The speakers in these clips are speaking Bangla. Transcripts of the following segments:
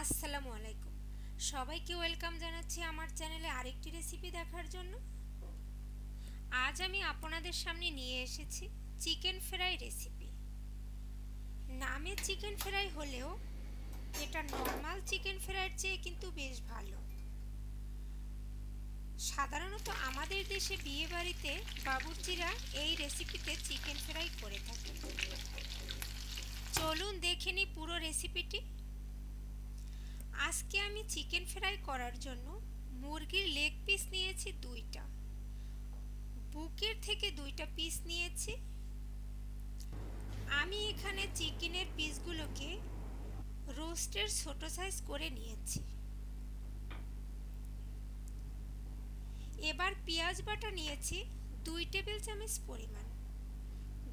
আসসালামু আলাইকুম। সবাইকে ওয়েলকাম জানাচ্ছি আমার চ্যানেলে আরেকটি রেসিপি দেখার জন্য। আজ আমি আপনাদের সামনে নিয়ে এসেছি চিকেন ফ্রাই রেসিপি। নামে চিকেন ফ্রাই হলেও এটা নর্মাল চিকেন ফ্রাইয়ের চেয়ে কিন্তু বেশ ভালো। সাধারণত আমাদের দেশে বিয়ে বাড়িতে বাবুর্চিরা এই রেসিপিতে চিকেন ফ্রাই করে থাকে। চলুন দেখে নিই পুরো রেসিপিটি। আজকে আমি চিকেন ফ্রাই করার জন্য মুরগির লেগ পিস নিয়েছি 2টা, বুকের থেকে 2টা পিস নিয়েছি। আমি এখানে চিকেনের পিসগুলোকে রোস্টের ছোট সাইজ করে নিয়েছি। এবার পেঁয়াজ বাটা নিয়েছি 2 টেবিল চামচ পরিমাণ,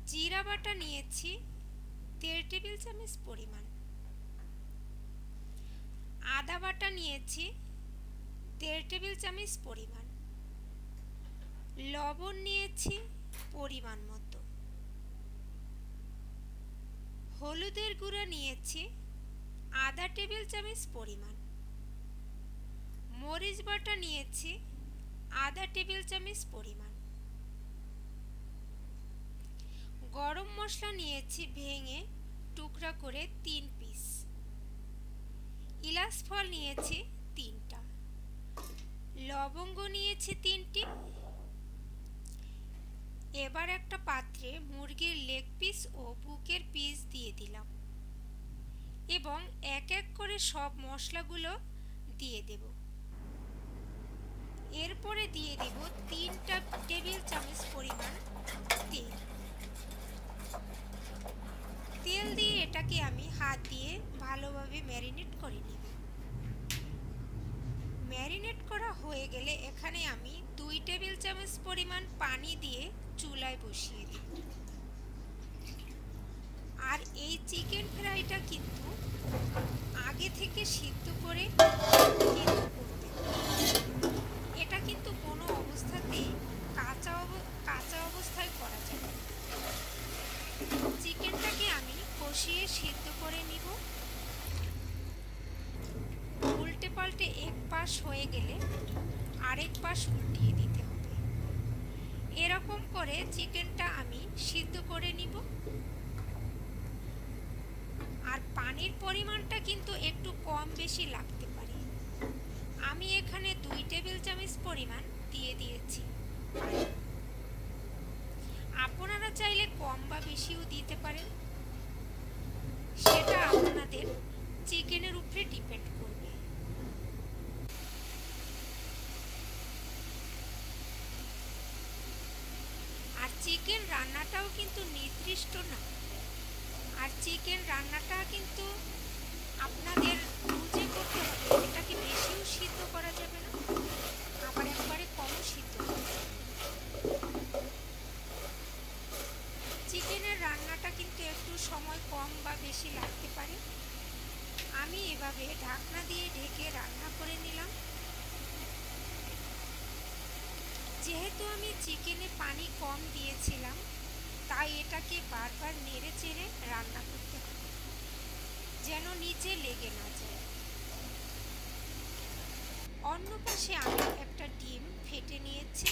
জিরা বাটা নিয়েছি 1.5 টেবিল চামচ পরিমাণ, আদা বাটা নিয়েছি 1.5 টেবিল চামচ পরিমাণ, লবণ নিয়েছি পরিমাণ মতো, হলুদের গুঁড়া নিয়েছি আধা টেবিল চামচ পরিমাণ, মরিচ বাটা নিয়েছি আধা টেবিল চামচ পরিমাণ, গরম মশলা নিয়েছি ভেঙে টুকরা করে 3 পিস, ইলাচ ফল নিয়েছি 3টা, লবঙ্গ নিয়েছি 3টি। এবার একটা পাত্রে মুরগির লেগ পিস ও বুকের পিস দিয়ে দিলাম এবং এক এক করে সব মশলাগুলো দিয়ে দেব। এরপরে দিয়ে দেব 3টা টেবিল চামচ পরিমাণ তেল। তেল দিয়ে এটাকে আমি হাত দিয়ে ভালোভাবে ম্যারিনেট করে নেব। ম্যারিনেট করা হয়ে গেলে এখানে আমি 2 টেবিল চামচ পরিমাণ পানি দিয়ে চুলায় বসিয়ে দেব। আর এই চিকেন ফ্রাইটা কিন্তু আগে থেকে সিদ্ধ করে করতে হবে। এটা কিন্তু কোনো অবস্থাতেই কাঁচা অবস্থায় করা যাবে না। চিকেনটাকে আমি কষিয়ে সিদ্ধ করে নিব। উল্টে পাল্টে এক পাশ হয়ে গেলে আরেক পাশ উল্টিয়ে দিতে হবে। এরকম করে চিকেনটা আমি সিদ্ধ করে নিব। আর পানির পরিমাণটা কিন্তু একটু কম বেশি লাগতে পারে। আমি এখানে 2 টেবিল চামচ পরিমাণ দিয়ে দিয়েছি। আপনারা চাইলে কম বা বেশিও দিতে পারেন, সেটা আপনাদের চিকেনের উপরে ডিপেন্ড করবে। আর চিকেন রান্নাটাও কিন্তু নির্দিষ্ট না। আর চিকেন রান্নাটা কিন্তু আপনাদের বুঝে করতে হবে। এটাকে বেশিও সিদ্ধ করা যাবে না, আবার একবারে কমও সিদ্ধ করা যাবে না। চিকেনের রান্নাটা কিন্তু একটু সময় কম বা বেশি লাগতে পারে। আমি এভাবে ঢাকনা দিয়ে ঢেকে রান্না করে নিলাম। যেহেতু আমি চিকেনে পানি কম দিয়েছিলাম, তাই এটাকে বারবার নেড়ে চেড়ে রান্না করতে হবে যেন নিচে লেগে না যায়। অন্য পাশে আমি একটা ডিম ফেটে নিয়েছি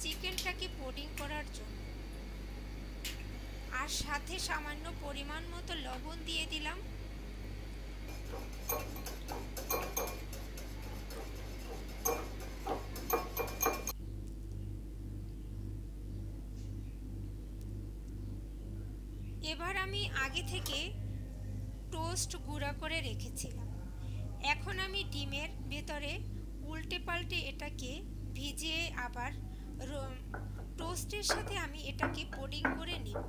চিকেনটাকে কোটিং করার জন্য। আর সাথে সামান্য পরিমাণ মতো লবণ দিয়ে দিলাম। এবার আমি আগে থেকে টোস্ট গুঁড়া করে রেখেছিলাম। এখন আমি ডিমের ভেতরে উল্টে পাল্টে এটাকে ভিজিয়ে আবার টোস্টের সাথে আমি এটাকে কোটিং করে নিব।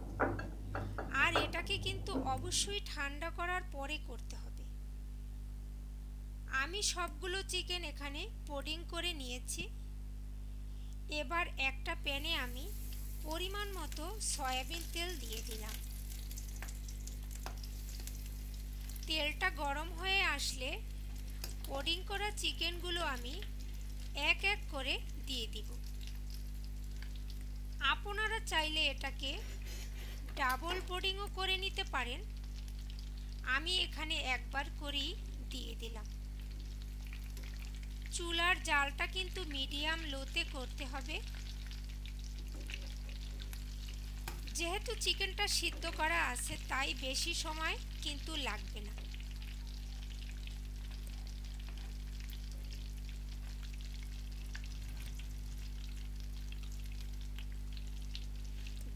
আর এটাকে কিন্তু অবশ্যই ঠান্ডা করার পরে করতে হবে। আমি সবগুলো চিকেন এখানে কোটিং করে নিয়েছি। এবার একটা প্যানে আমি পরিমাণ মতো সয়াবিন তেল দিয়ে দিলাম। তেলটা গরম হয়ে আসলে কোটিং করা চিকেনগুলো আমি এক এক করে দিয়ে দিব। আপনারা চাইলে এটাকে ডাবল কোটিংও করে নিতে পারেন। আমি এখানে একবার করেই দিয়ে দিলাম। চুলার জালটা কিন্তু মিডিয়াম লোতে করতে হবে। যেহেতু চিকেনটা সিদ্ধ করা আছে তাই বেশি সময় কিন্তু লাগবে না।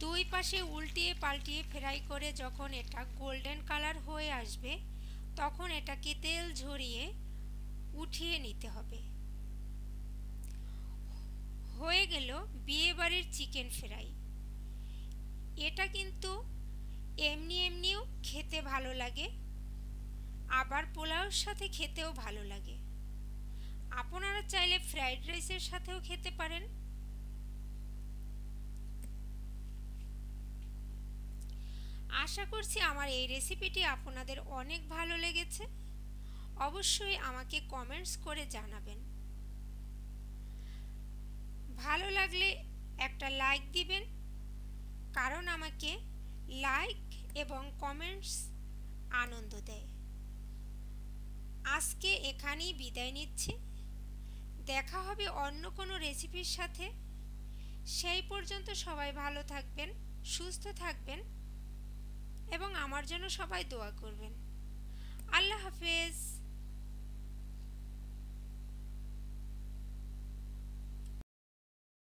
দুই পাশে উল্টিয়ে পাল্টিয়ে ফ্রাই করে যখন এটা গোল্ডেন কালার হয়ে আসবে তখন এটাকে তেল ঝরিয়ে উঠিয়ে নিতে হবে। হয়ে গেল বিয়েবাড়ির চিকেন ফ্রাই। এটা কিন্তু এমনিও খেতে ভালো লাগে, আবার পোলাওর সাথে খেতেও ভালো লাগে। আপনারা চাইলে ফ্রাইড রাইসের সাথেও খেতে পারেন। আশা করছি আমার এই রেসিপিটি আপনাদের অনেক ভালো লেগেছে। অবশ্যই আমাকে কমেন্টস করে জানাবেন। ভালো লাগলে একটা লাইক দিবেন, কারণ আমাকে লাইক এবং কমেন্টস আনন্দ দেয়। আজকে এখানেই বিদায় নিচ্ছি। দেখা হবে অন্য কোনো রেসিপির সাথে। সেই পর্যন্ত সবাই ভালো থাকবেন, সুস্থ থাকবেন এবং আমার জন্য সবাই দোয়া করবেন। আল্লাহ হাফেজ।